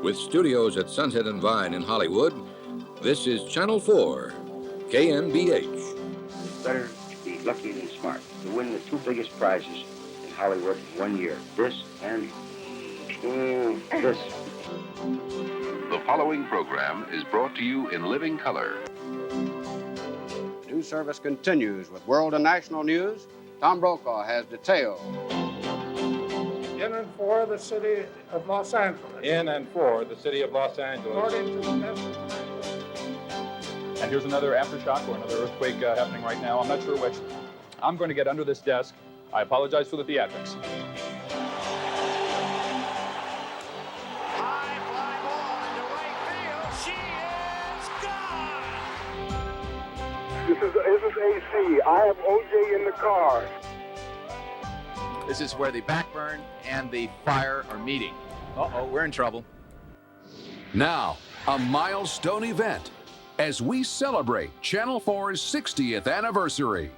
With studios at Sunset and Vine in Hollywood, this is Channel 4, KNBH. It's better to be lucky than smart, to win the two biggest prizes in Hollywood in 1 year. This and this. The following program is brought to you in living color. News service continues with world and national news. Tom Brokaw has details. In and for the city of Los Angeles. In and for the city of Los Angeles. According to the best. And here's another aftershock or another earthquake happening right now. I'm not sure which. I'm going to get under this desk. I apologize for the theatrics. High fly ball into right field. She is gone. This is AC. I have OJ in the car. This is where the backburn and the fire are meeting. Uh-oh, we're in trouble. Now, a milestone event as we celebrate Channel 4's 60th anniversary.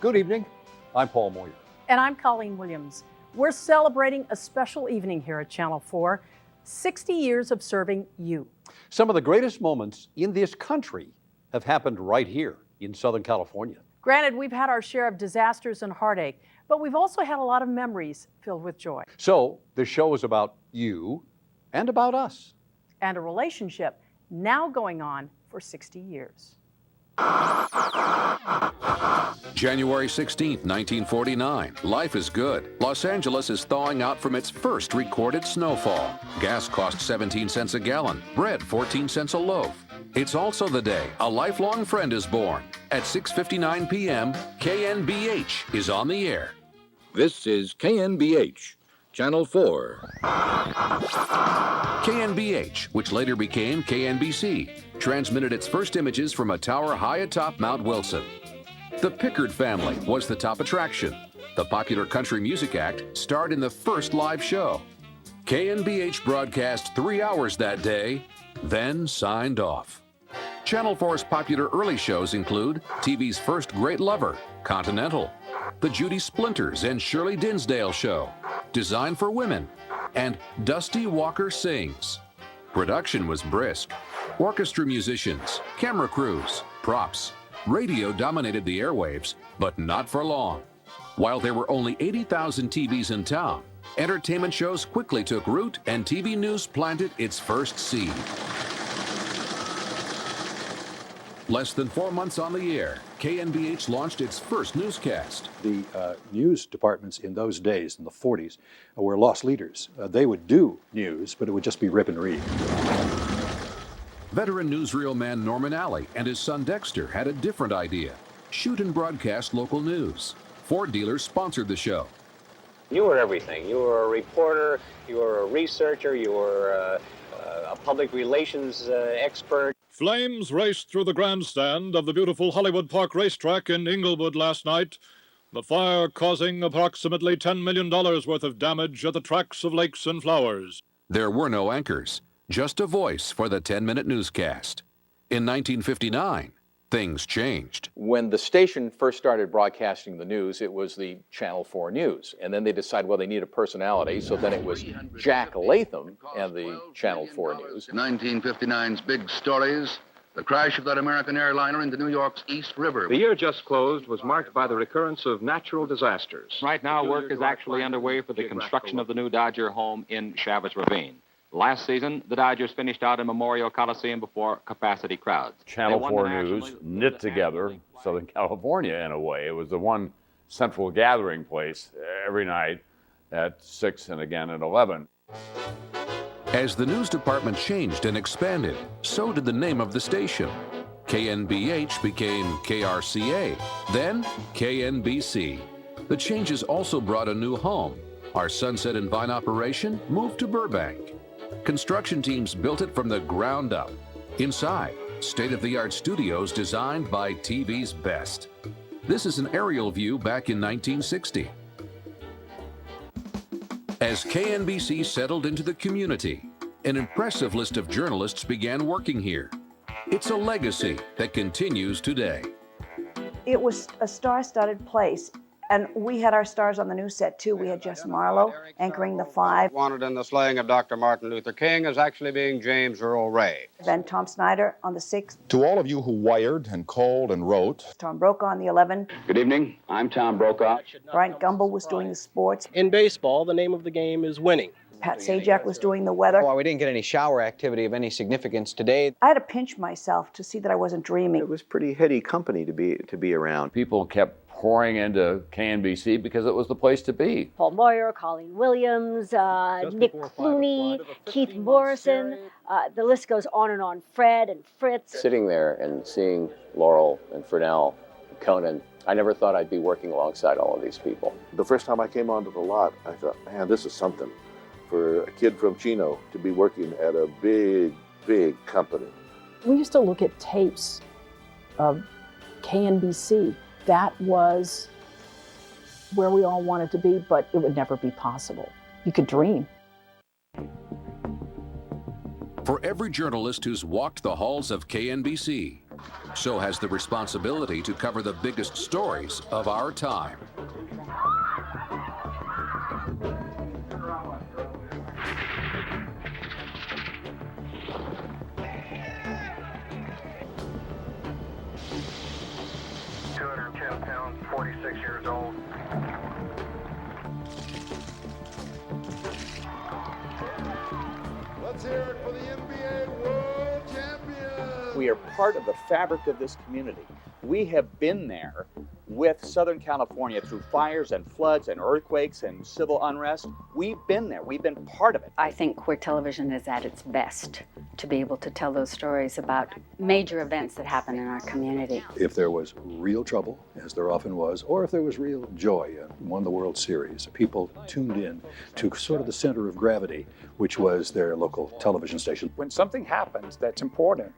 Good evening. I'm Paul Moyer. And I'm Colleen Williams. We're celebrating a special evening here at Channel 4, 60 years of serving you. Some of the greatest moments in this country have happened right here in Southern California. Granted, we've had our share of disasters and heartache, but we've also had a lot of memories filled with joy. So the show is about you and about us. And a relationship now going on for 60 years. January 16th, 1949. Life is good. Los Angeles is thawing out from its first recorded snowfall. Gas costs 17 cents a gallon. Bread 14 cents a loaf. It's also the day a lifelong friend is born. At 6:59 p.m., KNBH is on the air. This is KNBH, Channel 4. KNBH, which later became KNBC, transmitted its first images from a tower high atop Mount Wilson. The Pickard family was the top attraction. The popular country music act starred in the first live show. KNBH broadcast 3 hours that day, then signed off. Channel 4's popular early shows include TV's First Great Lover, Continental, The Judy Splinters and Shirley Dinsdale Show, Design for Women, and Dusty Walker Sings. Production was brisk. Orchestra musicians, camera crews, props. Radio dominated the airwaves, but not for long. While there were only 80,000 TVs in town, entertainment shows quickly took root and TV news planted its first seed. Less than 4 months on the air, KNBH launched its first newscast. The news departments in those days, in the 40s, were lost leaders. They would do news, but it would just be rip and read. Veteran newsreel man Norman Alley and his son Dexter had a different idea: shoot and broadcast local news. Ford dealers sponsored the show. You were everything. You were a reporter, you were a researcher, you were a public relations expert. Flames raced through the grandstand of the beautiful Hollywood Park racetrack in Inglewood last night, the fire causing approximately $10 million worth of damage at the tracks of lakes and flowers. There were no anchors, just a voice for the 10-minute newscast. In 1959, things changed. When the station first started broadcasting the news, it was the Channel 4 News. And then they decided, well, they need a personality, so then it was Jack Latham and the Channel 4 News. 1959's big stories: the crash of that American airliner into New York's East River. The year just closed was marked by the recurrence of natural disasters. Right now, work is actually underway for the construction of the new Dodger home in Chavez Ravine. Last season, the Dodgers finished out in Memorial Coliseum before capacity crowds. Channel 4 News knit together Southern California in a way. It was the one central gathering place every night at 6 and again at 11. As the news department changed and expanded, so did the name of the station. KNBH became KRCA, then KNBC. The changes also brought a new home. Our Sunset and Vine operation moved to Burbank. Construction teams built it from the ground up. Inside, state-of-the-art studios designed by TV's best. This is an aerial view back in 1960. As KNBC settled into the community, an impressive list of journalists began working here. It's a legacy that continues today. It was a star-studded place, And we had our stars on the news set, too. We had Jess Marlowe anchoring the 5. Wanted in the slaying of Dr. Martin Luther King as actually being James Earl Ray. Then Tom Snyder on the 6. To all of you who wired and called and wrote. Tom Brokaw on the 11. Good evening. I'm Tom Brokaw. Brian Gumbel was doing the sports. In baseball, the name of the game is winning. Pat Sajak was doing the weather. Well, we didn't get any shower activity of any significance today. I had to pinch myself to see that I wasn't dreaming. It was pretty heady company to be around. People kept pouring into KNBC because it was the place to be. Paul Moyer, Colleen Williams, Nick Clooney, Keith Morrison, the list goes on and on, Fred and Fritz. Sitting there and seeing Laurel and Fresnel, and Conan, I never thought I'd be working alongside all of these people. The first time I came onto the lot, I thought, man, this is something. For a kid from Chino to be working at a big, big company. We used to look at tapes of KNBC. That was where we all wanted to be, but it would never be possible. You could dream. For every journalist who's walked the halls of KNBC, so has the responsibility to cover the biggest stories of our time. Pounds, 46 years old. Let's hear it for the NBA World Champions. We are part of the fabric of this community. We have been there with Southern California through fires and floods and earthquakes and civil unrest. We've been there. We've been part of it. I think queer television is at its best to be able to tell those stories about major events that happen in our community. If there was real trouble, as there often was, or if there was real joy, won the World Series, people tuned in to sort of the center of gravity, which was their local television station. When something happens that's important,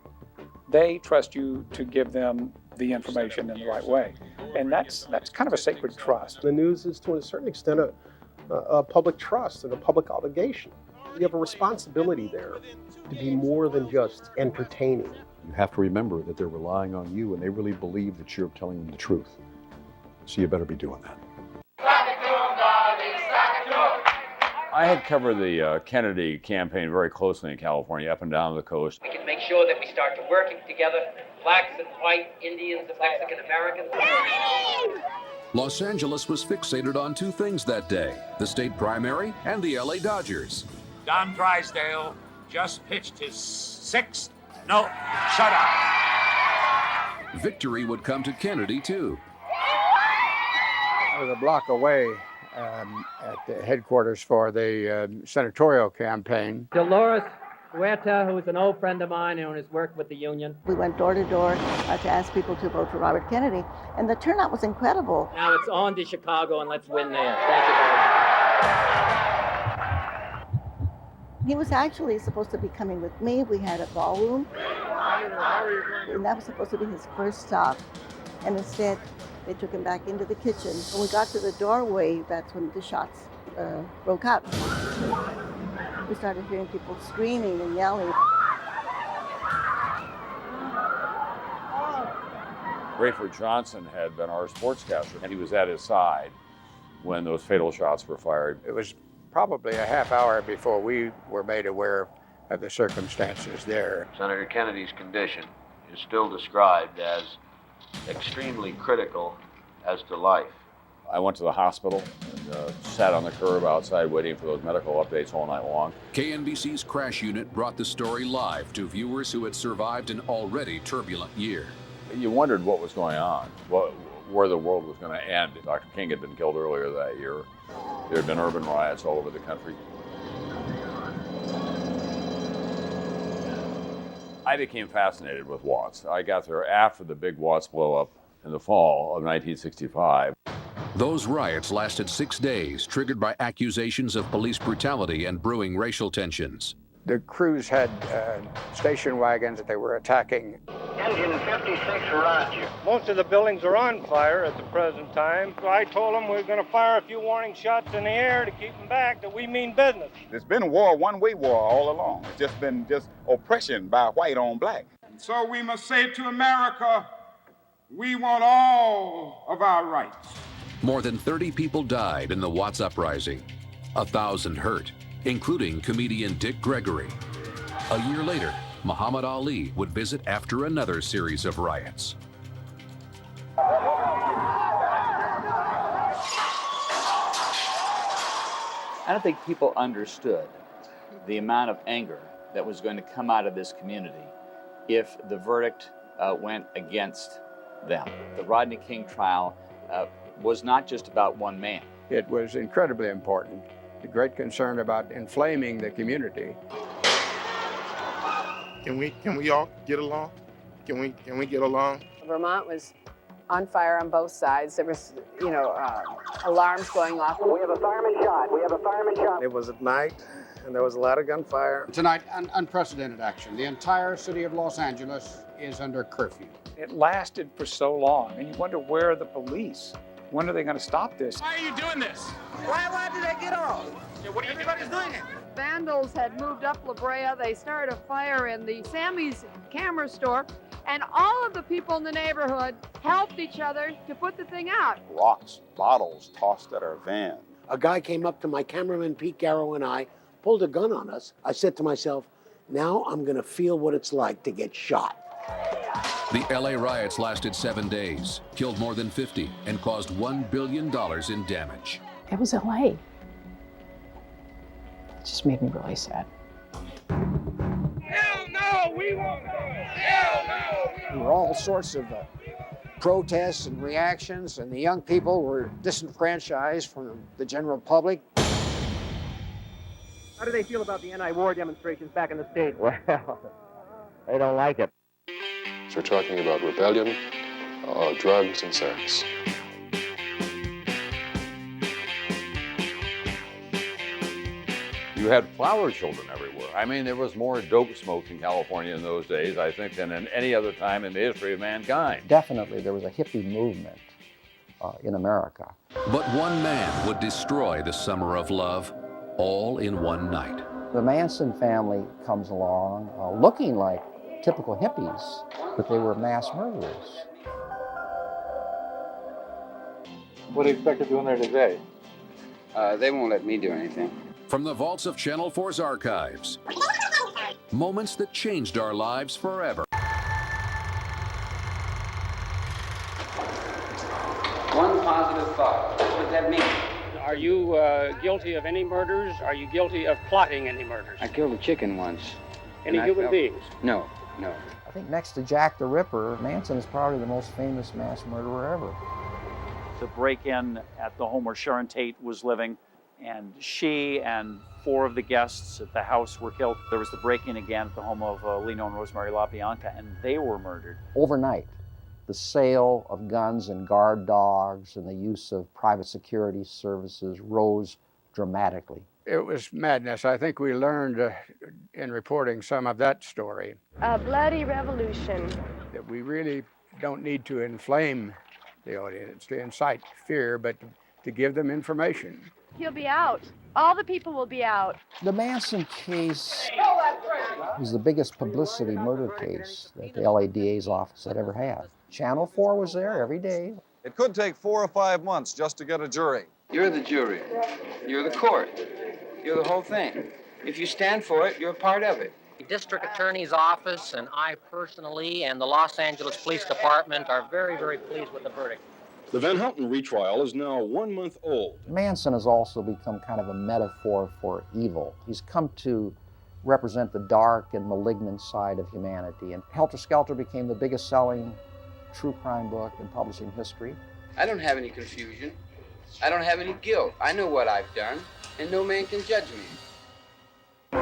they trust you to give them the information in the right way. And that's kind of a sacred trust. The news is, to a certain extent, a public trust and a public obligation. You have a responsibility there to be more than just entertaining. You have to remember that they're relying on you and they really believe that you're telling them the truth. So you better be doing that. I had covered the Kennedy campaign very closely in California, up and down the coast. We can make sure that we start to working together, blacks and white, Indians and Mexican Americans. Los Angeles was fixated on two things that day, the state primary and the LA Dodgers. Don Drysdale just pitched his 6th no shutout. Victory would come to Kennedy, too. I was a block away at the headquarters for the senatorial campaign. Dolores Huerta, who is an old friend of mine and has worked with the union. We went door to door to ask people to vote for Robert Kennedy, and the turnout was incredible. Now it's on to Chicago, and let's win there. Thank you very much. He was actually supposed to be coming with me. We had a ballroom, and that was supposed to be his first stop. And instead, they took him back into the kitchen. When we got to the doorway, that's when the shots broke out. We started hearing people screaming and yelling. Rayford Johnson had been our sportscaster, and he was at his side when those fatal shots were fired. It was probably a half hour before we were made aware of the circumstances there. Senator Kennedy's condition is still described as extremely critical as to life. I went to the hospital and sat on the curb outside waiting for those medical updates all night long. KNBC's crash unit brought the story live to viewers who had survived an already turbulent year. You wondered what was going on, where the world was going to end. Dr. King had been killed earlier that year. There had been urban riots all over the country. I became fascinated with Watts. I got there after the big Watts blow-up in the fall of 1965. Those riots lasted 6 days, triggered by accusations of police brutality and brewing racial tensions. The crews had station wagons that they were attacking. Engine 56, Roger. Most of the buildings are on fire at the present time. So I told them we're going to fire a few warning shots in the air to keep them back, that we mean business. It's been a war, one-way war all along. It's just been oppression by white on black. So we must say to America, we want all of our rights. More than 30 people died in the Watts uprising. 1,000 hurt, including comedian Dick Gregory. A year later, Muhammad Ali would visit after another series of riots. I don't think people understood the amount of anger that was going to come out of this community if the verdict went against them. The Rodney King trial was not just about one man. It was incredibly important. The great concern about inflaming the community. Can we all get along? Can we get along? Vermont was on fire on both sides. There was, alarms going off. We have a fireman shot. We have a fireman shot. It was at night, and there was a lot of gunfire. Tonight, unprecedented action. The entire city of Los Angeles is under curfew. It lasted for so long, and you wonder where are the police? When are they going to stop this? Why are you doing this? Why did they get off? Yeah, what are you Everybody's doing it. Vandals had moved up La Brea. They started a fire in the Sammy's camera store, and all of the people in the neighborhood helped each other to put the thing out. Rocks, bottles tossed at our van. A guy came up to my cameraman, Pete Garrow, and I, pulled a gun on us. I said to myself, now I'm going to feel what it's like to get shot. The LA riots lasted 7 days, killed more than 50, and caused $1 billion in damage. It was LA. It just made me really sad. Hell no, we won't do it. Hell no. There were all sorts of protests and reactions, and the young people were disenfranchised from the general public. How do they feel about the anti-war demonstrations back in the States? Well, they don't like it. So we're talking about rebellion, drugs, and sex. You had flower children everywhere. I mean, there was more dope smoked in California in those days, I think, than in any other time in the history of mankind. Definitely, there was a hippie movement in America. But one man would destroy the summer of love, all in one night. The Manson family comes along looking like typical hippies, but they were mass murderers. What do you expect to do in there today? They won't let me do anything. From the vaults of Channel 4's archives, moments that changed our lives forever. One positive thought. What does that mean? Are you guilty of any murders? Are you guilty of plotting any murders? I killed a chicken once. Any human beings? No. I think next to Jack the Ripper, Manson is probably the most famous mass murderer ever. The break-in at the home where Sharon Tate was living, and she and 4 of the guests at the house were killed. There was the break-in again at the home of Lino and Rosemary LaBianca, and they were murdered. Overnight, the sale of guns and guard dogs and the use of private security services rose dramatically. It was madness. I think we learned in reporting some of that story A bloody revolution. that we really don't need to inflame the audience, to incite fear, but to give them information. He'll be out. All the people will be out. The Manson case was the biggest publicity murder case that the LA DA's office had ever had. Channel 4 was there every day. It could take 4 or 5 months just to get a jury. You're the jury. You're the court. You're the whole thing. If you stand for it, you're a part of it. The district attorney's office and I personally and the Los Angeles Police Department are very, very pleased with the verdict. The Van Houten retrial is now 1 month old. Manson has also become kind of a metaphor for evil. He's come to represent the dark and malignant side of humanity. And Helter Skelter became the biggest selling true crime book in publishing history. I don't have any confusion. I don't have any guilt. I know what I've done, and no man can judge me.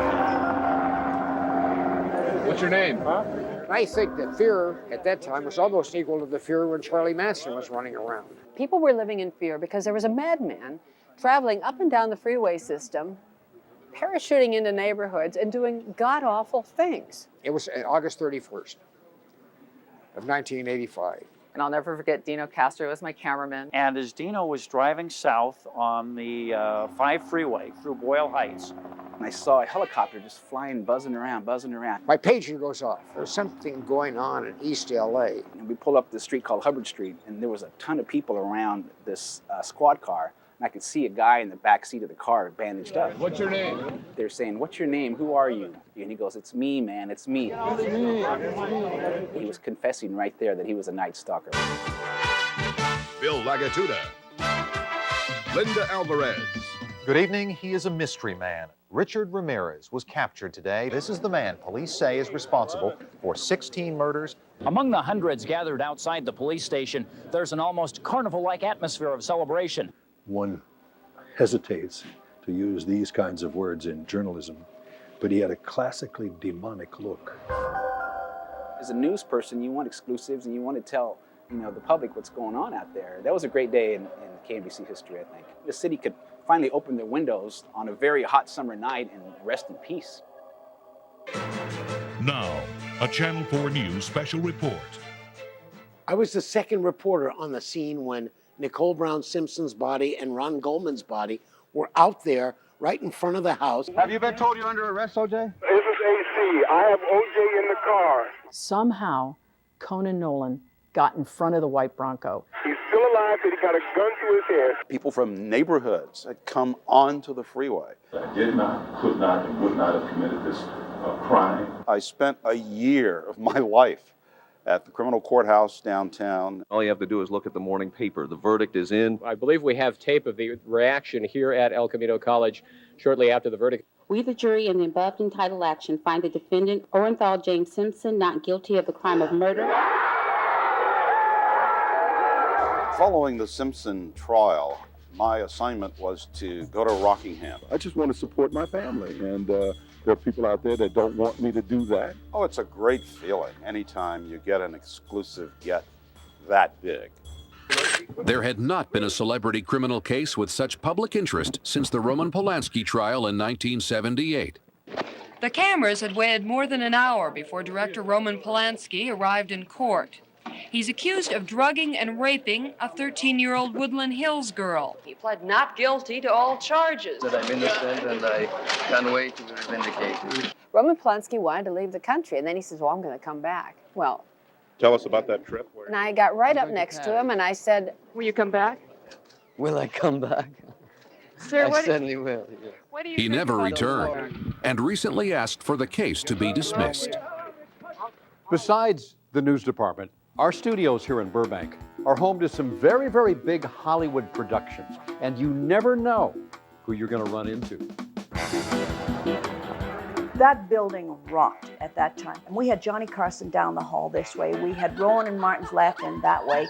What's your name? I think that fear at that time was almost equal to the fear when Charlie Manson was running around. People were living in fear because there was a madman traveling up and down the freeway system, parachuting into neighborhoods and doing god-awful things. It was August 31st of 1985. And I'll never forget Dino Castro was my cameraman. And as Dino was driving south on the 5 freeway through Boyle Heights, and I saw a helicopter just flying, buzzing around. My pager goes off. There's something going on in East LA. And we pull up this street called Hubbard Street, and there was a ton of people around this squad car. And I could see a guy in the back seat of the car bandaged up. What's your name? They're saying, "What's your name? Who are you?" And he goes, "It's me, man, it's me." He was confessing right there that he was a Night Stalker. Bill Lagatuda. Linda Alvarez. Good evening. He is a mystery man. Richard Ramirez was captured today. This is the man police say is responsible for 16 murders. Among the hundreds gathered outside the police station, there's an almost carnival-like atmosphere of celebration. One hesitates to use these kinds of words in journalism, but he had a classically demonic look. As a news person, you want exclusives and you want to tell the public what's going on out there. That was a great day in KNBC history, I think. The city could finally open their windows on a very hot summer night and rest in peace. Now, a Channel 4 News special report. I was the second reporter on the scene when Nicole Brown Simpson's body and Ron Goldman's body were out there right in front of the house. Have you been told you're under arrest, O.J.? This is AC. I have O.J. in the car. Somehow, Conan Nolan got in front of the white Bronco. He's still alive, but he got a gun to his head. People from neighborhoods had come onto the freeway. I did not, could not, and would not have committed this crime. I spent a year of my life at the criminal courthouse downtown. All you have to do is look at the morning paper. The verdict is in. I believe we have tape of the reaction here at El Camino College shortly after the verdict. We, the jury, in the above entitled action, find the defendant, Orenthal James Simpson, not guilty of the crime of murder. Following the Simpson trial, my assignment was to go to Rockingham. I just want to support my family, and there are people out there that don't want me to do that. Oh, it's a great feeling anytime you get an exclusive get that big. There had not been a celebrity criminal case with such public interest since the Roman Polanski trial in 1978. The cameras had waited more than an hour before director Roman Polanski arrived in court. He's accused of drugging and raping a 13-year-old Woodland Hills girl. He pled not guilty to all charges. That I'm innocent and I can't wait to be vindicated. Roman Polanski wanted to leave the country, and then he says, well, I'm going to come back. Well, Tell us about that trip. and I got right up next to him, and I said, will you come back? Will I come back? Sir, I certainly will. Yeah. What do you He think never about returned and recently asked for the case to be dismissed. Besides the news department, our studios here in Burbank are home to some very, very big Hollywood productions, and you never know who you're going to run into. That building rocked at that time. And we had Johnny Carson down the hall this way. We had Rowan and Martin's Laugh In that way.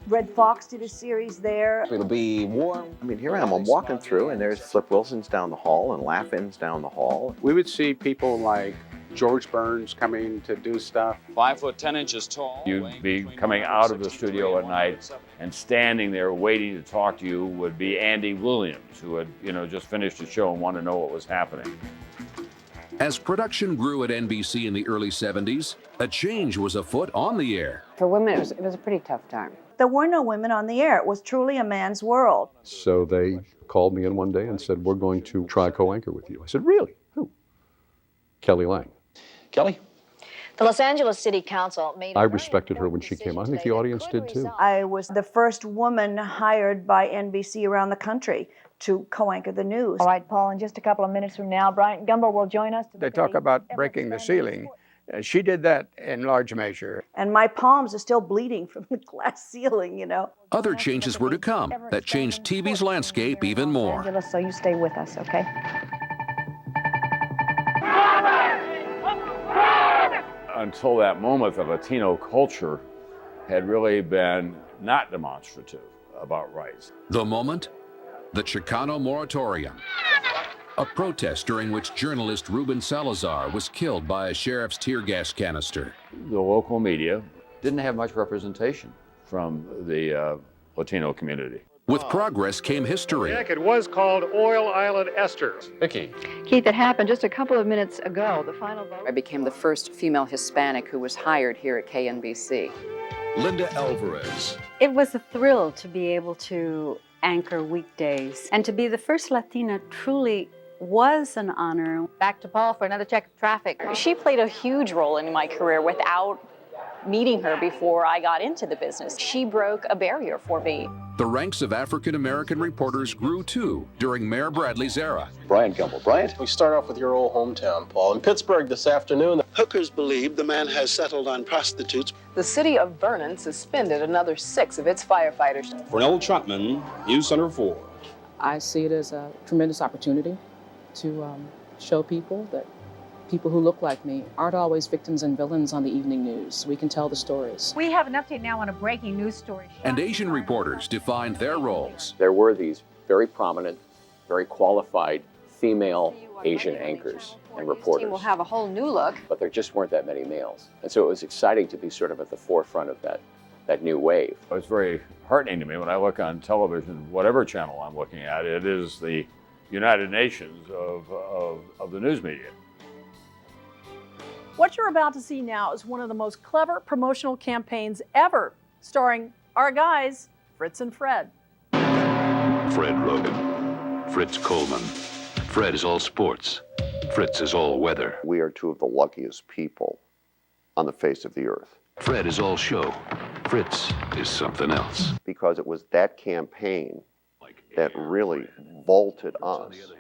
Red Fox did a series there. It'll be warm. I mean, here I am, I'm walking through, and there's Flip Wilson's down the hall and Laugh-In's down the hall. We would see people like George Burns coming to do stuff. 5 foot 10 inches tall. You'd be coming out of the studio at night, and standing there waiting to talk to you would be Andy Williams, who had, just finished a show and wanted to know what was happening. As production grew at NBC in the early 70s, a change was afoot on the air. For women, it was a pretty tough time. There were no women on the air. It was truly a man's world. So they called me in one day and said, we're going to try co-anchor with you. I said, really? Who? Kelly Lang. Kelly? The Los Angeles City Council made I respected her when she came on. I think the audience did too. I was the first woman hired by NBC around the country to co-anchor the news. All right, Paul, in just a couple of minutes from now, Bryant Gumbel will join us. They talk about breaking the ceiling. She did that in large measure. And my palms are still bleeding from the glass ceiling, Other changes were to come that changed TV's landscape even more. Angeles, so you stay with us, okay? Until that moment, the Latino culture had really been not demonstrative about rights. The moment? The Chicano Moratorium. A protest during which journalist Ruben Salazar was killed by a sheriff's tear gas canister. The local media didn't have much representation from the Latino community. With progress came history. It was called Oil Island Esters. Vicky. Keith, it happened just a couple of minutes ago. The final vote. I became the first female Hispanic who was hired here at KNBC. Linda Alvarez. It was a thrill to be able to anchor weekdays and to be the first Latina truly was an honor. Back to Paul for another check of traffic. She played a huge role in my career without meeting her before I got into the business. She broke a barrier for me. The ranks of African-American reporters grew too during Mayor Bradley's era. Bryant Gumbel. Bryant? We start off with your old hometown, Paul. In Pittsburgh this afternoon, hookers believe the man has settled on prostitutes. The city of Vernon suspended another 6 of its firefighters. Fernell Trotman, News Center 4. I see it as a tremendous opportunity to show people that people who look like me aren't always victims and villains on the evening news. We can tell the stories. We have an update now on a breaking news story. And Asian reporters defined their roles. There were these very prominent, very qualified female Asian anchors and reporters. Will have a whole new look. But there just weren't that many males. And so it was exciting to be sort of at the forefront of that new wave. It's very heartening to me when I look on television, whatever channel I'm looking at, it is the United Nations of the news media. What you're about to see now is one of the most clever promotional campaigns ever, starring our guys, Fritz and Fred. Fred Rogan, Fritz Coleman. Fred is all sports. Fritz is all weather. We are two of the luckiest people on the face of the earth. Fred is all show. Fritz is something else. Because it was that campaign that really vaulted us,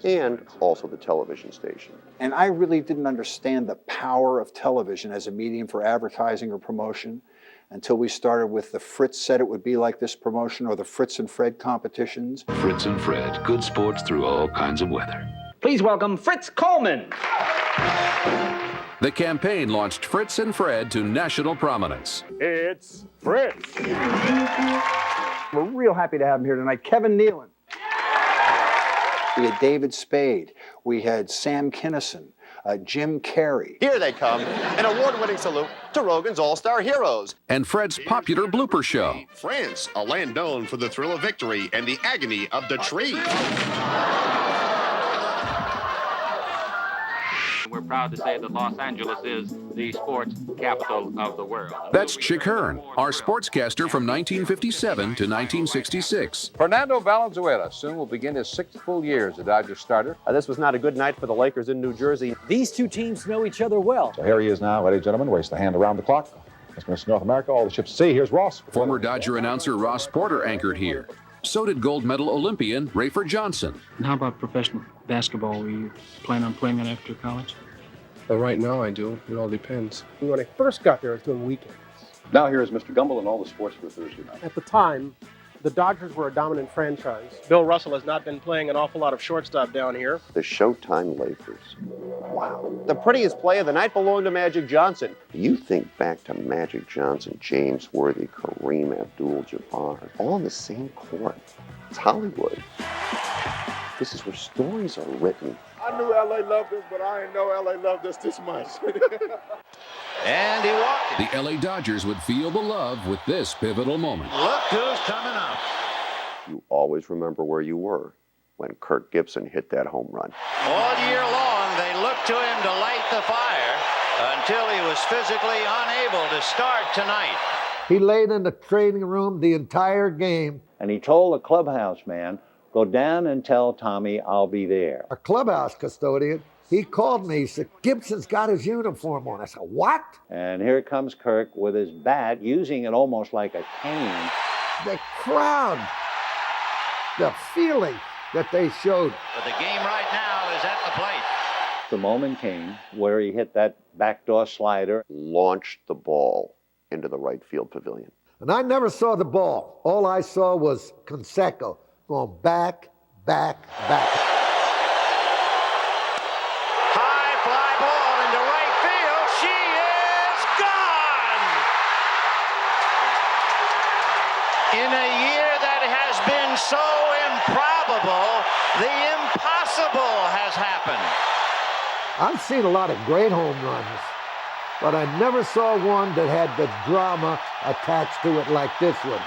and also the television station. And I really didn't understand the power of television as a medium for advertising or promotion until we started with the Fritz Said It Would Be Like This promotion or the Fritz and Fred competitions. Fritz and Fred, good sports through all kinds of weather. Please welcome Fritz Coleman. The campaign launched Fritz and Fred to national prominence. It's Fritz. We're real happy to have him here tonight. Kevin Nealon. We had David Spade. We had Sam Kinison, Jim Carrey. Here they come, an award-winning salute to Rogan's All-Star Heroes. And Fred's popular blooper show. France, a land known for the thrill of victory and the agony of the tree. We're proud to say that Los Angeles is the sports capital of the world. That's Chick Hearn, our sportscaster from 1957 to 1966. Fernando Valenzuela soon will begin his 6th full year as a Dodger starter. This was not a good night for the Lakers in New Jersey. These two teams know each other well. So here he is now, ladies and gentlemen, waits the hand around the clock. Mr. North America, all the ships at sea. Here's Ross. Former Dodger announcer Ross Porter anchored here. So did gold medal Olympian Rayford Johnson. And how about professional basketball? You plan on playing it after college? Well, right now I do. It all depends. When I first got there, I was doing weekends. Now here is Mr. Gumbel and all the sports for Thursday night. At the time, the Dodgers were a dominant franchise. Bill Russell has not been playing an awful lot of shortstop down here. The Showtime Lakers. Wow. The prettiest play of the night belonged to Magic Johnson. You think back to Magic Johnson, James Worthy, Kareem Abdul-Jabbar, all on the same court. It's Hollywood. This is where stories are written. I knew LA loved us, but I didn't know LA loved us this much. And he walked. The LA Dodgers would feel the love with this pivotal moment. Look who's coming up. You always remember where you were when Kirk Gibson hit that home run. All year long, they looked to him to light the fire until he was physically unable to start tonight. He laid in the training room the entire game. And he told the clubhouse man, go down and tell Tommy I'll be there. A clubhouse custodian, he called me, he said, Gibson's got his uniform on. I said, what? And here comes Kirk with his bat, using it almost like a cane. The crowd, the feeling that they showed. But the game right now is at the plate. The moment came where he hit that backdoor slider. Launched the ball into the right field pavilion. And I never saw the ball. All I saw was Canseco going back, back, back. High fly ball into right field. She is gone! In a year that has been so improbable, the impossible has happened. I've seen a lot of great home runs, but I never saw one that had the drama attached to it like this one.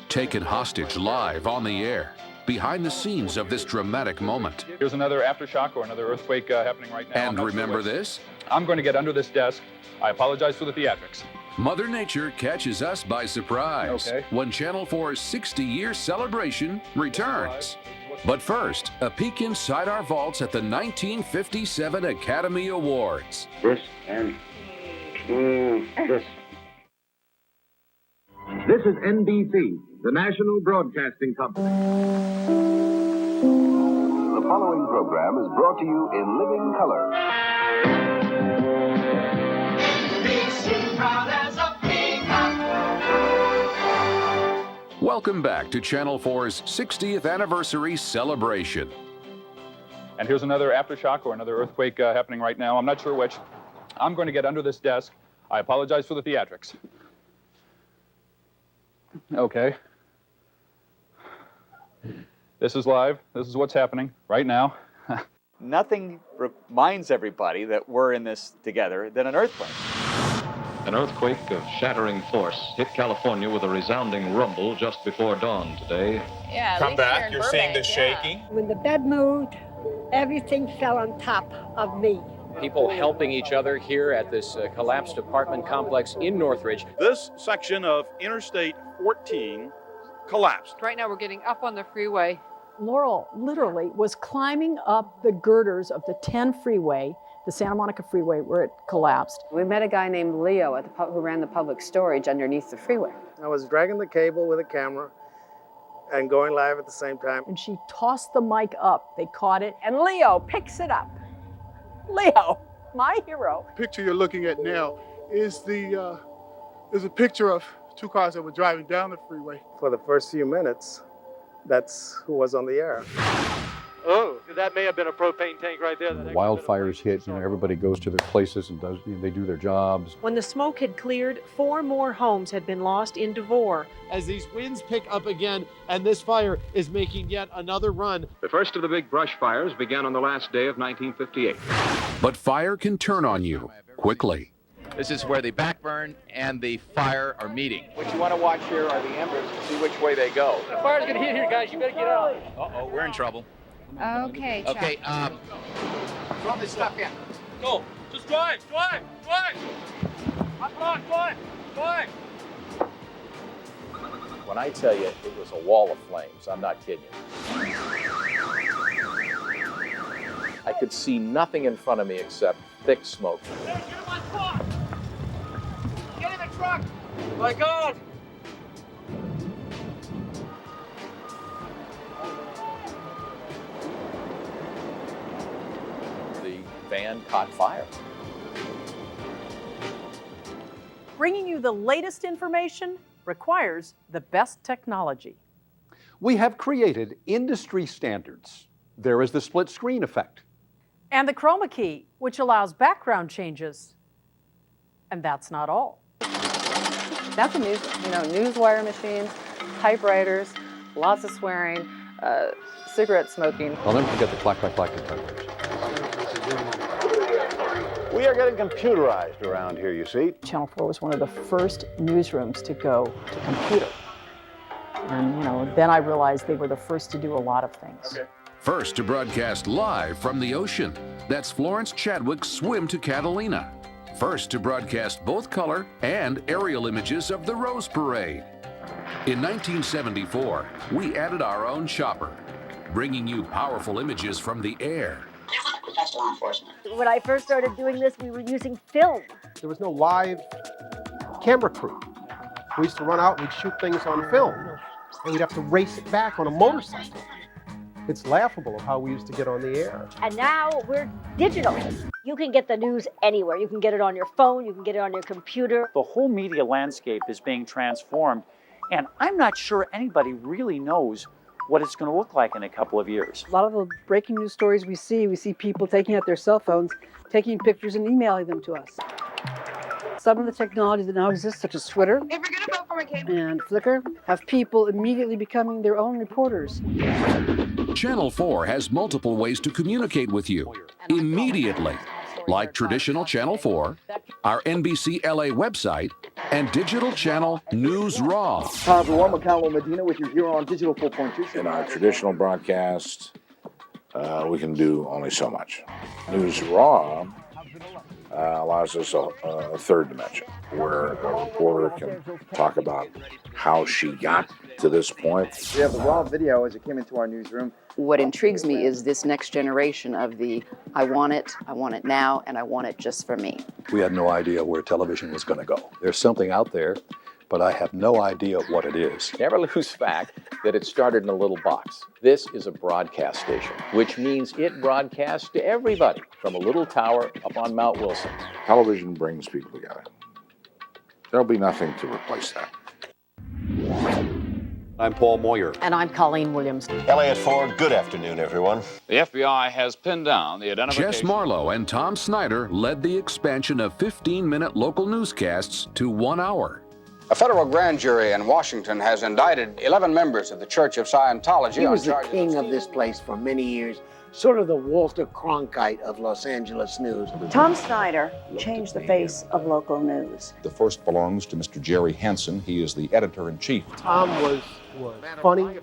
Taken hostage live on the air, behind the scenes of this dramatic moment. Here's another aftershock or another earthquake happening right now. And remember this? I'm going to get under this desk. I apologize for the theatrics. Mother Nature catches us by surprise when Channel 4's 60-year celebration returns. But first, a peek inside our vaults at the 1957 Academy Awards. This and this. This is NBC, the national broadcasting company. The following program is brought to you in living color. Welcome back to Channel 4's 60th anniversary celebration. And here's another aftershock or another earthquake happening right now. I'm not sure which. I'm going to get under this desk. I apologize for the theatrics. Okay. This is live. This is what's happening right now. Nothing reminds everybody that we're in this together than an earthquake. An earthquake of shattering force hit California with a resounding rumble just before dawn today. Yeah, Come back, you're seeing the shaking. When the bed moved, everything fell on top of me. People helping each other here at this collapsed apartment complex in Northridge. This section of Interstate 14 collapsed. Right now we're getting up on the freeway. Laurel literally was climbing up the girders of the 10 freeway, the Santa Monica freeway, where it collapsed. We met a guy named Leo at who ran the public storage underneath the freeway. I was dragging the cable with a camera and going live at the same time. And she tossed the mic up. They caught it. And Leo picks it up. Leo, my hero. The picture you're looking at now is a picture of two cars that were driving down the freeway. For the first few minutes, that's who was on the air. Oh, that may have been a propane tank right there. Wildfires hit, everybody goes to their places and they do their jobs. When the smoke had cleared, 4 more homes had been lost in Devore. As these winds pick up again, and this fire is making yet another run. The first of the big brush fires began on the last day of 1958. But fire can turn on you quickly. This is where the backburn and the fire are meeting. What you want to watch here are the embers to see which way they go. The fire's gonna hit here, guys. You better get out. Uh-oh, we're in trouble. Okay, Chuck. Okay, Throw this stuff in. Go. Just drive. Come on, drive. When I tell you it was a wall of flames, I'm not kidding you. I could see nothing in front of me except thick smoke. Hey, get in my truck! Get in the truck! My God! The van caught fire. Bringing you the latest information requires the best technology. We have created industry standards. There is the split screen effect. And the chroma key, which allows background changes. And that's not all. That's a news wire machines, typewriters, lots of swearing, cigarette smoking. I'll never forget the clack, clack, clack detectors. We are getting computerized around here, you see. Channel 4 was one of the first newsrooms to go to computer. And, then I realized they were the first to do a lot of things. Okay. First to broadcast live from the ocean. That's Florence Chadwick's Swim to Catalina. First to broadcast both color and aerial images of the Rose Parade. In 1974, we added our own chopper, bringing you powerful images from the air. That's law enforcement. When I first started doing this, we were using film. There was no live camera crew. We used to run out and we'd shoot things on film, and we'd have to race it back on a motorcycle. It's laughable of how we used to get on the air. And now we're digital. You can get the news anywhere. You can get it on your phone, you can get it on your computer. The whole media landscape is being transformed, and I'm not sure anybody really knows what it's going to look like in a couple of years. A lot of the breaking news stories we see people taking out their cell phones, taking pictures and emailing them to us. Some of the technologies that now exist, such as Twitter and Flickr, have people immediately becoming their own reporters. Channel 4 has multiple ways to communicate with you immediately, like traditional Channel 4, our NBC LA website, and digital channel News Raw. Hi everyone, Macalo Medina with you here on Digital 4.2. In our traditional broadcast, we can do only so much. News Raw allows us a third dimension where a reporter can talk about how she got to this point. We have the raw video as it came into our newsroom. What intrigues me is this next generation of the I want it now, and I want it just for me. We had no idea where television was going to go. There's something out there, but I have no idea what it is. Never lose fact that it started in a little box. This is a broadcast station, which means it broadcasts to everybody from a little tower up on Mount Wilson. Television brings people together. There'll be nothing to replace that. I'm Paul Moyer. And I'm Colleen Williams. Elliot Ford, good afternoon, everyone. The FBI has pinned down the identification. Jess Marlowe and Tom Snyder led the expansion of 15-minute local newscasts to 1 hour. A federal grand jury in Washington has indicted 11 members of the Church of Scientology. He was the king of this place for many years, sort of the Walter Cronkite of Los Angeles news. Tom Snyder changed the face of local news. The first belongs to Mr. Jerry Hansen. He is the editor-in-chief. Tom was funny.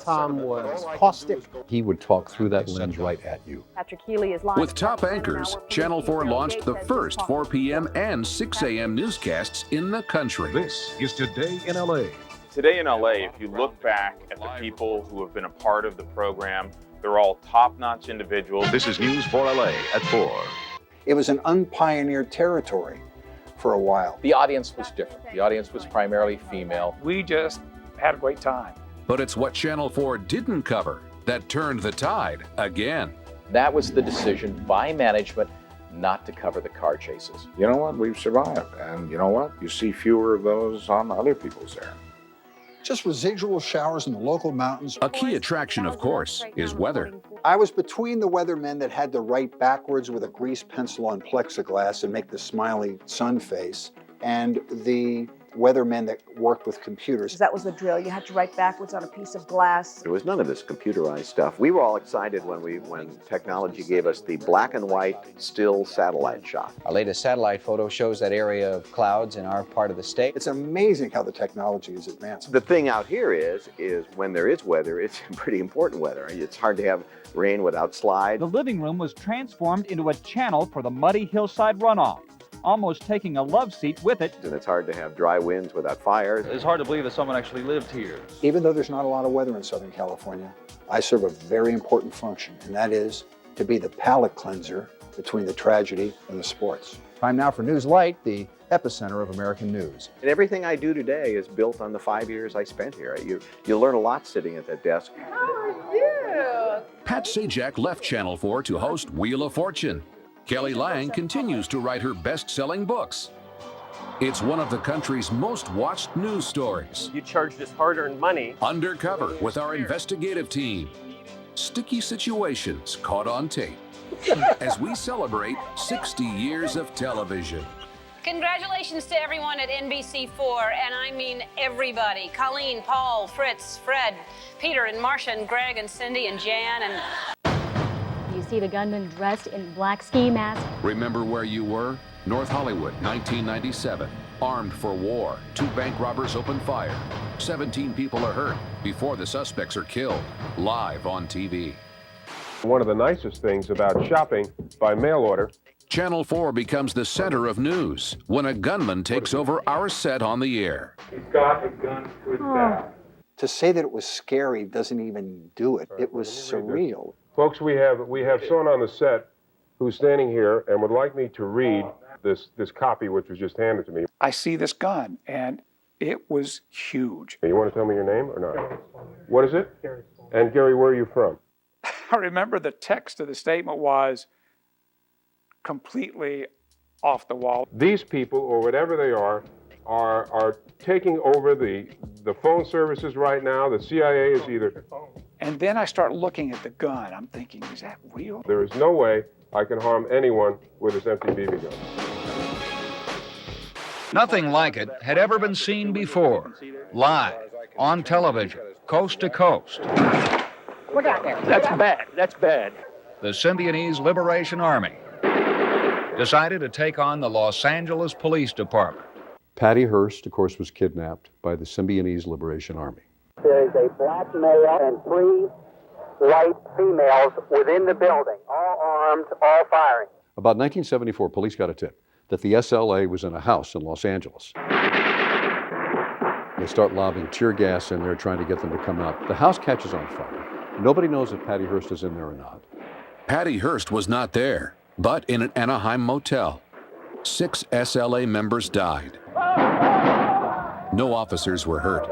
Tom was caustic. He would talk through that lens right at you. Patrick Healy is live. With top anchors, Channel 4 launched the first 4 p.m. and 6 a.m. newscasts in the country. This is Today in LA. Today in LA, if you look back at the people who have been a part of the program, they're all top-notch individuals. This is News for LA at 4. It was an unpioneered territory for a while. The audience was different. The audience was primarily female. We just had a great time. But it's what Channel 4 didn't cover that turned the tide again. That was the decision by management not to cover the car chases. You know what? We've survived. And you know what? You see fewer of those on other people's air. Just residual showers in the local mountains. A key attraction, of course, is weather. I was between the weathermen that had to write backwards with a grease pencil on plexiglass and make the smiley sun face, and the weathermen that worked with computers. That was the drill. You had to write backwards on a piece of glass. There was none of this computerized stuff. We were all excited when technology gave us the black and white still satellite shot. Our latest satellite photo shows that area of clouds in our part of the state. It's amazing how the technology is advancing. The thing out here is when there is weather, it's pretty important weather. It's hard to have rain without slide. The living room was transformed into a channel for the muddy hillside runoff, almost taking a love seat with it. And it's hard to have dry winds without fires. It's hard to believe that someone actually lived here. Even though there's not a lot of weather in Southern California, I serve a very important function, and that is to be the palate cleanser between the tragedy and the sports. Time now for News Light, the epicenter of American news. And everything I do today is built on the 5 years I spent here. You learn a lot sitting at that desk. Pat Sajak left Channel 4 to host Wheel of Fortune. Kelly Lang continues to write her best-selling books. It's one of the country's most watched news stories. You charged us hard-earned money. Undercover with our investigative team. Sticky situations caught on tape. As we celebrate 60 years of television. Congratulations to everyone at NBC4, and I mean everybody. Colleen, Paul, Fritz, Fred, Peter, and Marcia, and Greg, and Cindy, and Jan, and... You see the gunman dressed in black ski mask. Remember where you were? North Hollywood, 1997. Armed for war. 2 bank robbers open fire. 17 people are hurt before the suspects are killed. Live on TV. One of the nicest things about shopping by mail order. Channel 4 becomes the center of news when a gunman takes over our set on the air. He's got a gun to his back. To say that it was scary doesn't even do it. It was surreal. Folks, we have someone on the set who's standing here and would like me to read this copy which was just handed to me. I see this gun, and it was huge. You want to tell me your name or not? What is it? And Gary, where are you from? I remember the text of the statement was completely off the wall. These people, or whatever they are taking over the phone services right now. The CIA is either... And then I start looking at the gun. I'm thinking, is that real? There is no way I can harm anyone with this empty BB gun. Nothing like it had ever been seen before. Live, on television, coast to coast. Look out there. That's bad. That's bad. The Symbionese Liberation Army decided to take on the Los Angeles Police Department. Patty Hearst, of course, was kidnapped by the Symbionese Liberation Army. There is a black male and 3 white females within the building, all armed, all firing. About 1974, police got a tip that the SLA was in a house in Los Angeles. They start lobbing tear gas in there, trying to get them to come out. The house catches on fire. Nobody knows if Patty Hearst is in there or not. Patty Hearst was not there, but in an Anaheim motel. 6 SLA members died. No officers were hurt.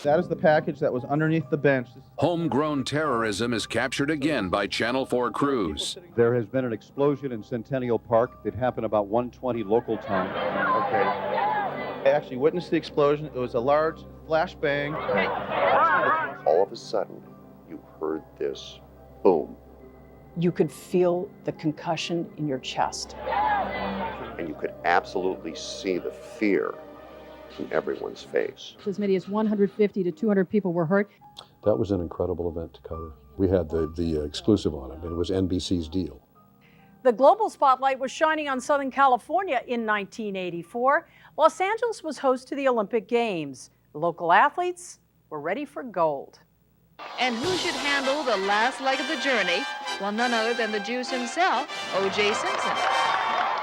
That is the package that was underneath the bench. Homegrown terrorism is captured again by Channel 4 crews. There has been an explosion in Centennial Park. It happened about 1:20 local time. Okay. I actually witnessed the explosion. It was a large flashbang. All of a sudden, you heard this boom. You could feel the concussion in your chest. And you could absolutely see the fear in everyone's face. As many as 150 to 200 people were hurt. That was an incredible event to cover. We had the exclusive on it, and it was NBC's deal. The global spotlight was shining on Southern California in 1984. Los Angeles was host to the Olympic Games. Local athletes were ready for gold. And who should handle the last leg of the journey? Well, none other than the Juice himself, O.J. Simpson.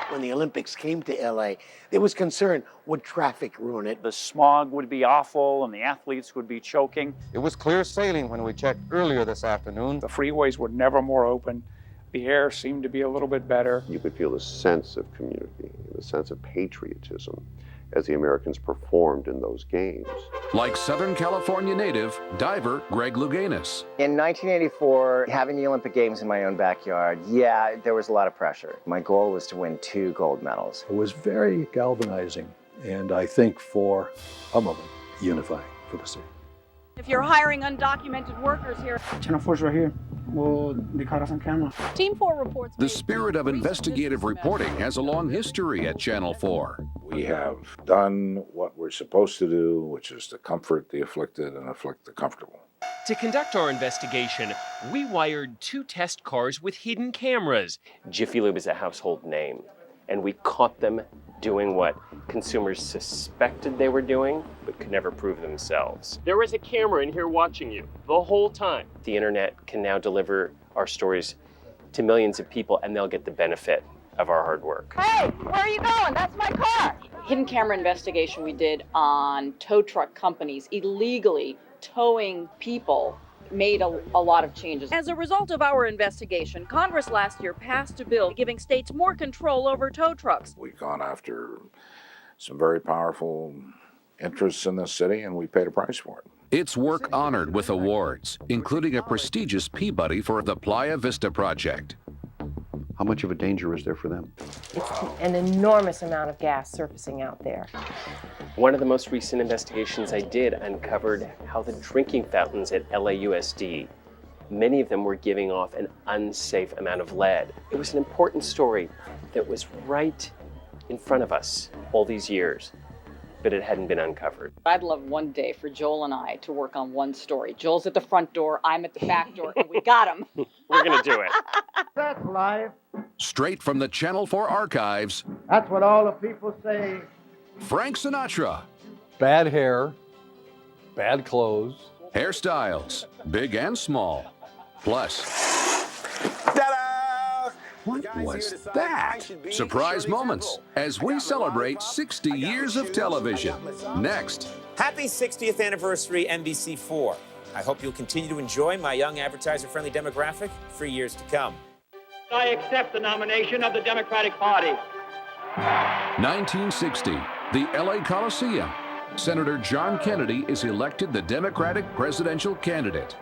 When the Olympics came to LA, there was concern, would traffic ruin it? The smog would be awful and the athletes would be choking. It was clear sailing when we checked earlier this afternoon. The freeways were never more open. The air seemed to be a little bit better. You could feel the sense of community, the sense of patriotism as the Americans performed in those games. Like Southern California native diver Greg Louganis. In 1984, having the Olympic Games in my own backyard, yeah, there was a lot of pressure. My goal was to win 2 gold medals. It was very galvanizing, and I think for a moment, unifying for the city. If you're hiring undocumented workers here, Channel 4's right here. Well, they caught us on camera. Team 4 reports. The spirit of investigative reporting has a long history at Channel 4. We have done what we're supposed to do, which is to comfort the afflicted and afflict the comfortable. To conduct our investigation, we wired 2 test cars with hidden cameras. Jiffy Lube is a household name, and we caught them doing what consumers suspected they were doing, but could never prove themselves. There was a camera in here watching you the whole time. The internet can now deliver our stories to millions of people, and they'll get the benefit of our hard work. Hey, where are you going? That's my car. Hidden camera investigation we did on tow truck companies illegally towing people made a lot of changes. As a result of our investigation, Congress last year passed a bill giving states more control over tow trucks. We've gone after some very powerful interests in this city, and we paid a price for it. Its work honored with awards, including a prestigious Peabody for the Playa Vista project. How much of a danger is there for them? It's an enormous amount of gas surfacing out there. One of the most recent investigations I did uncovered how the drinking fountains at LAUSD, many of them were giving off an unsafe amount of lead. It was an important story that was right in front of us all these years, but it hadn't been uncovered. I'd love one day for Joel and I to work on one story. Joel's at the front door, I'm at the back door, and we got him. We're gonna do it. That's life. Straight from the Channel 4 archives, That's what all the people say. Frank Sinatra. Bad hair, bad clothes. Hairstyles, big and small. Plus, what was that? Surprise moments as we celebrate 60 years of television. Next. Happy 60th anniversary, NBC4. I hope you'll continue to enjoy my young advertiser-friendly demographic for years to come. I accept the nomination of the Democratic Party. 1960, the LA Coliseum. Senator John Kennedy is elected the Democratic presidential candidate.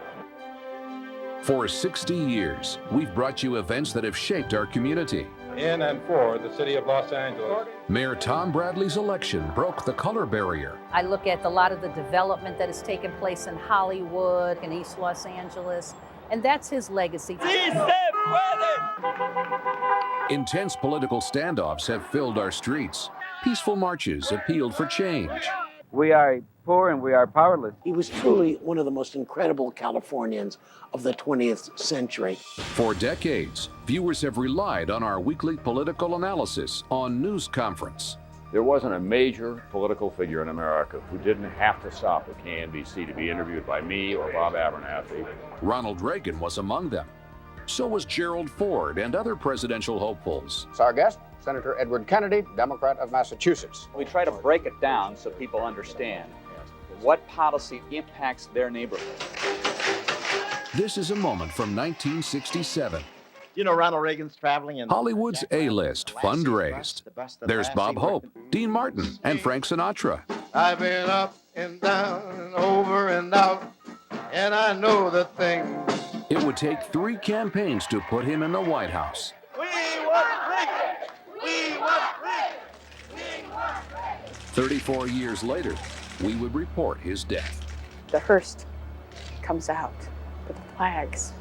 For 60 years, we've brought you events that have shaped our community. In and for the city of Los Angeles. Mayor Tom Bradley's election broke the color barrier. I look at a lot of the development that has taken place in Hollywood and East Los Angeles, and that's his legacy. Intense political standoffs have filled our streets. Peaceful marches appealed for change. We are poor and we are powerless. He was truly one of the most incredible Californians of the 20th century. For decades, viewers have relied on our weekly political analysis on News Conference. There wasn't a major political figure in America who didn't have to stop at KNBC to be interviewed by me or Bob Abernathy. Ronald Reagan was among them. So was Gerald Ford and other presidential hopefuls. It's our guest, Senator Edward Kennedy, Democrat of Massachusetts. We try to break it down so people understand what policy impacts their neighborhood. This is a moment from 1967. You know, Ronald Reagan's traveling in Hollywood's A-list fundraised. There's Bob Hope, Dean Martin, and Frank Sinatra. I've been up and down and over and out, and I know the things. It would take 3 campaigns to put him in the White House. We want Reagan! We want Reagan! We want Reagan! 34 years later, we would report his death. The hearse comes out with the flags.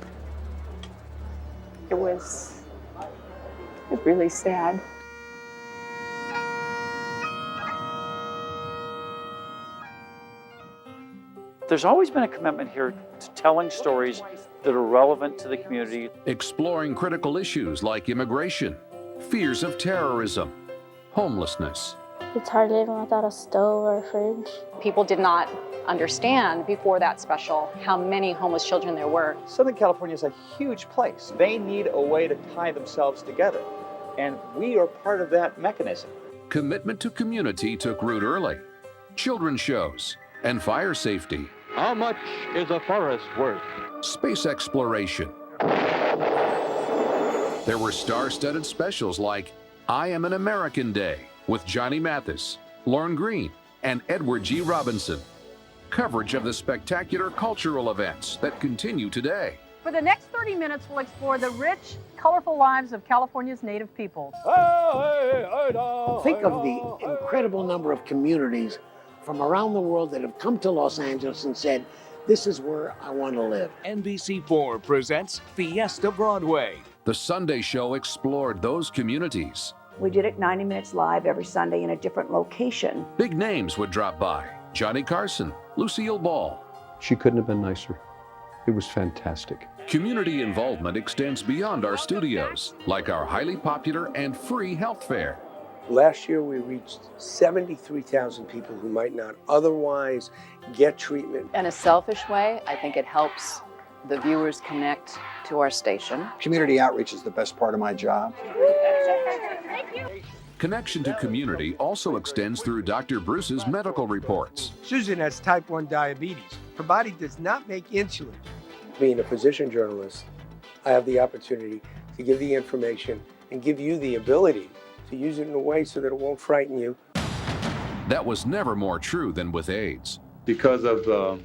It was really sad. There's always been a commitment here to telling stories that are relevant to the community. Exploring critical issues like immigration, fears of terrorism, homelessness. It's hard living without a stove or a fridge. People did not understand before that special how many homeless children there were. Southern California is a huge place. They need a way to tie themselves together, and we are part of that mechanism. Commitment to community took root early. Children's shows and fire safety. How much is a forest worth? Space exploration. There were star-studded specials like I Am an American Day with Johnny Mathis, Lorne Greene, and Edward G. Robinson. Coverage of the spectacular cultural events that continue today. For the next 30 minutes, we'll explore the rich, colorful lives of California's native peoples. Think of the incredible number of communities from around the world that have come to Los Angeles and said, this is where I want to live. NBC4 presents Fiesta Broadway. The Sunday show explored those communities. We did it 90 minutes live every Sunday in a different location. Big names would drop by. Johnny Carson, Lucille Ball. She couldn't have been nicer. It was fantastic. Community involvement extends beyond our studios, like our highly popular and free health fair. Last year, we reached 73,000 people who might not otherwise get treatment. In a selfish way, I think it helps the viewers connect to our station. Community outreach is the best part of my job. Connection to community also extends through Dr. Bruce's medical reports. Susan has type 1 diabetes. Her body does not make insulin. Being a physician journalist, I have the opportunity to give the information and give you the ability to use it in a way so that it won't frighten you. That was never more true than with AIDS. Because of the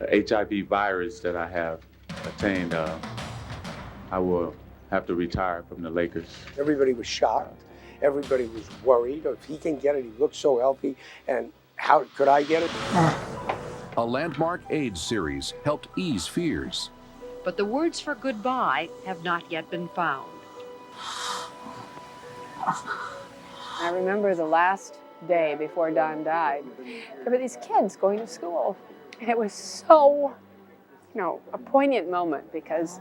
HIV virus that I have attained, I will have to retire from the Lakers. Everybody was shocked. Everybody was worried. If he can get it, he looks so healthy, and how could I get it? A landmark AIDS series helped ease fears. But the words for goodbye have not yet been found. I remember the last day before Don died. There were these kids going to school. And it was so, a poignant moment because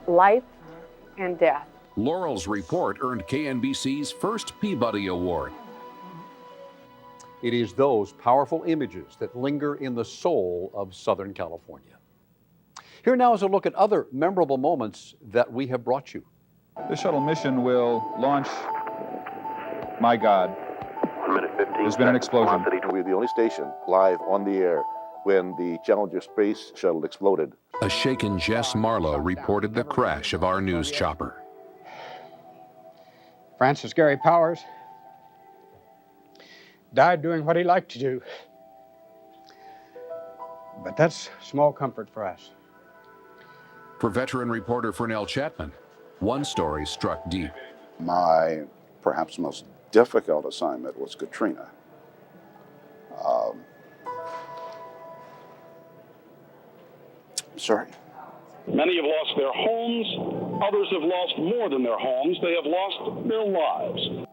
life and death. Laurel's report earned KNBC's first Peabody Award. It is those powerful images that linger in the soul of Southern California. Here now is a look at other memorable moments that we have brought you. The shuttle mission will launch. My God. 1 minute 15. There's been an explosion. We're the only station live on the air when the Challenger space shuttle exploded. A shaken Jess Marlowe reported the crash of our news chopper. Francis Gary Powers died doing what he liked to do. But that's small comfort for us. For veteran reporter Fernell Chapman, one story struck deep. My perhaps most difficult assignment was Katrina. Sorry. Many have lost their homes. Others have lost more than their homes. They have lost their lives.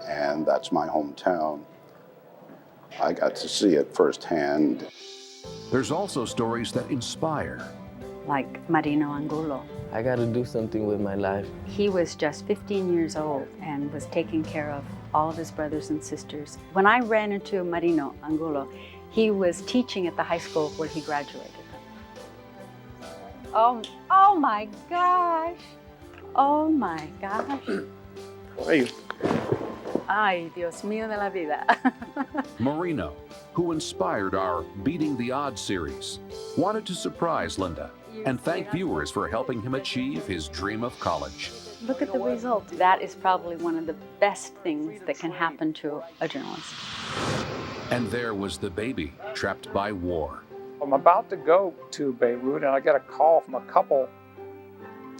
And that's my hometown. I got to see it firsthand. There's also stories that inspire. Like Marino Angulo. I got to do something with my life. He was just 15 years old and was taking care of all of his brothers and sisters. When I ran into Marino Angulo, He was teaching at the high school where he graduated. Oh my gosh. Oh my gosh. How are you? Ay, Dios mío de la vida. Marino, who inspired our Beating the Odds series, wanted to surprise Linda and thank viewers for helping him achieve his dream of college. Look at the result. That is probably one of the best things that can happen to a journalist. And there was the baby trapped by war. I'm about to go to Beirut, and I get a call from a couple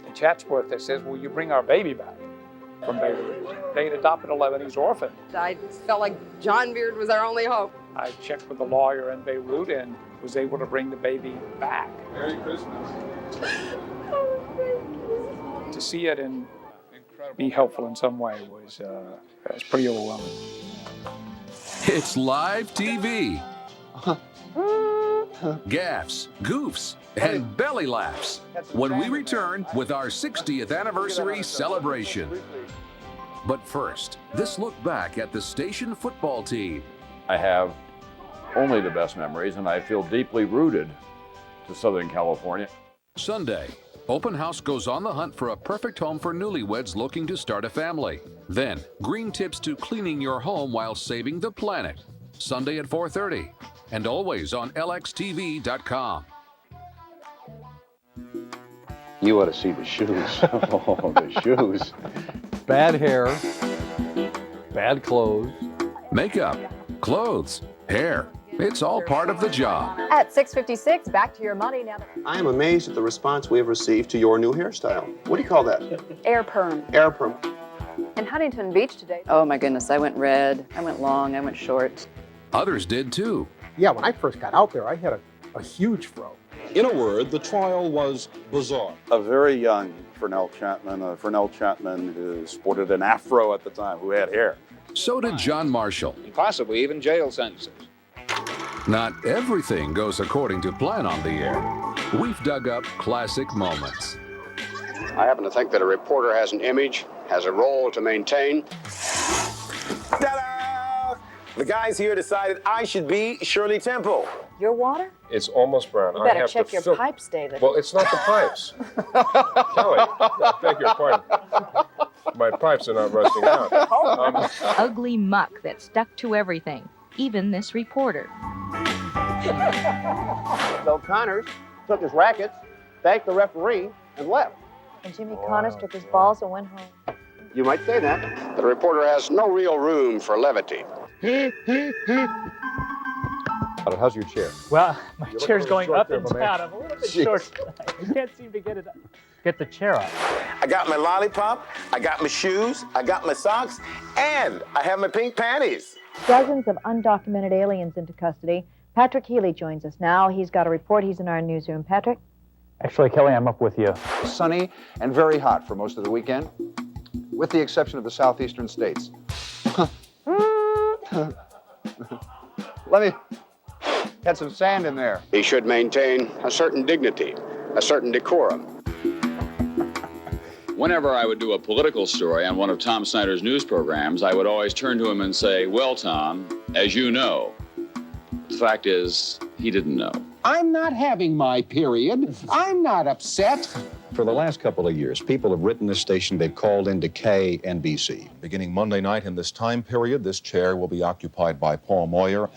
in Chatsworth that says, will you bring our baby back from Beirut? They had adopted a Lebanese orphan. I felt like John Beard was our only hope. I checked with the lawyer in Beirut and was able to bring the baby back. Merry Christmas. To see it and be helpful in some way was pretty overwhelming. It's live TV. Gaffes, goofs, and belly laughs when we return with our 60th anniversary celebration. But first, this look back at the station football team. I have only the best memories, and I feel deeply rooted to Southern California. Sunday, Open House goes on the hunt for a perfect home for newlyweds looking to start a family. Then, green tips to cleaning your home while saving the planet. Sunday at 4:30, and always on lxtv.com. You ought to see the shoes. Oh, the shoes. Bad hair, bad clothes. Makeup, clothes, hair. It's all part of the job. At 6:56, back to your money now. I am amazed at the response we have received to your new hairstyle. What do you call that? Air perm. Air perm. In Huntington Beach today. Oh my goodness, I went red, I went long, I went short. Others did too. Yeah, when I first got out there, I had a huge fro. In a word, the trial was bizarre. A very young Fernell Chapman who sported an afro at the time, who had hair. So did John Marshall. Possibly even jail sentences. Not everything goes according to plan on the air. We've dug up classic moments. I happen to think that a reporter has an image, has a role to maintain. Ta-da! The guys here decided I should be Shirley Temple. Your water? It's almost brown. You better check your pipes, David. Well, it's not the pipes. Kelly, I beg your pardon. My pipes are not rusting out. Ugly muck that stuck to everything, even this reporter. So Connors took his rackets, thanked the referee, and left. And Jimmy Connors took his balls and went home. You might say that. The reporter has no real room for levity. How's your chair? Well, my chair's going up and down. I'm a little bit short. I can't seem to get the chair up. I got my lollipop, I got my shoes, I got my socks, and I have my pink panties. Dozens of undocumented aliens into custody. Patrick Healy joins us now. He's got a report. He's in our newsroom. Patrick? Actually, Kelly, I'm up with you. Sunny and very hot for most of the weekend, with the exception of the southeastern states. Let me get some sand in there. He should maintain a certain dignity, a certain decorum. Whenever I would do a political story on one of Tom Snyder's news programs, I would always turn to him and say, well, Tom, as you know. The fact is, he didn't know. I'm not having my period. I'm not upset. For the last couple of years, people have written this station, they've called into KNBC. Beginning Monday night in this time period, this chair will be occupied by Paul Moyer.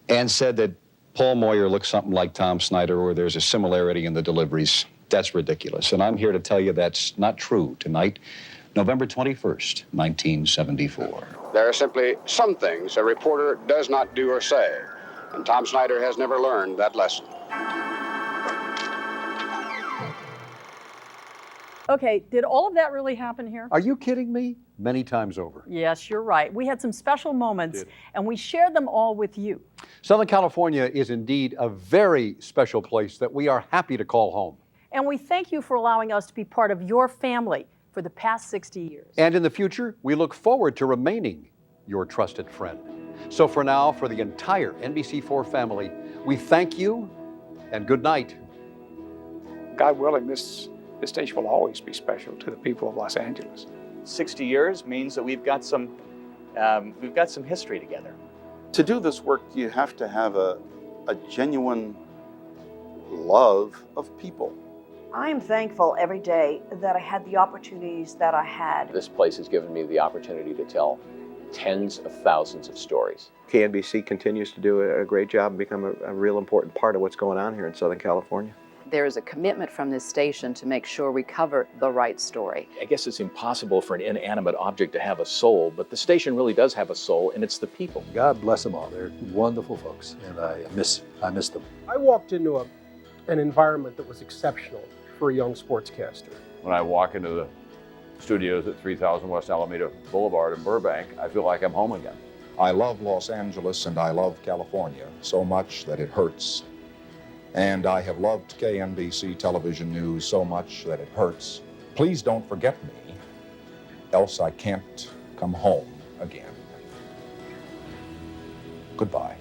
And said that Paul Moyer looks something like Tom Snyder, or there's a similarity in the deliveries. That's ridiculous. And I'm here to tell you that's not true tonight, November 21st, 1974. There are simply some things a reporter does not do or say, and Tom Snyder has never learned that lesson. Okay, did all of that really happen here? Are you kidding me? Many times over. Yes, you're right. We had some special moments, and we shared them all with you. Southern California is indeed a very special place that we are happy to call home. And we thank you for allowing us to be part of your family for the past 60 years. And in the future, we look forward to remaining your trusted friend. So for now, for the entire NBC4 family, we thank you and good night. God willing, this station will always be special to the people of Los Angeles. 60 years means that we've got some history together. To do this work, you have to have a genuine love of people. I am thankful every day that I had the opportunities that I had. This place has given me the opportunity to tell tens of thousands of stories. KNBC continues to do a great job and become a real important part of what's going on here in Southern California. There is a commitment from this station to make sure we cover the right story. I guess it's impossible for an inanimate object to have a soul, but the station really does have a soul, and it's the people. God bless them all. They're wonderful folks, and I miss them. I walked into an environment that was exceptional for a young sportscaster. When I walk into the studios at 3000 West Alameda Boulevard in Burbank, I feel like I'm home again. I love Los Angeles and I love California so much that it hurts. And I have loved KNBC television news so much that it hurts. Please don't forget me, else I can't come home again. Goodbye.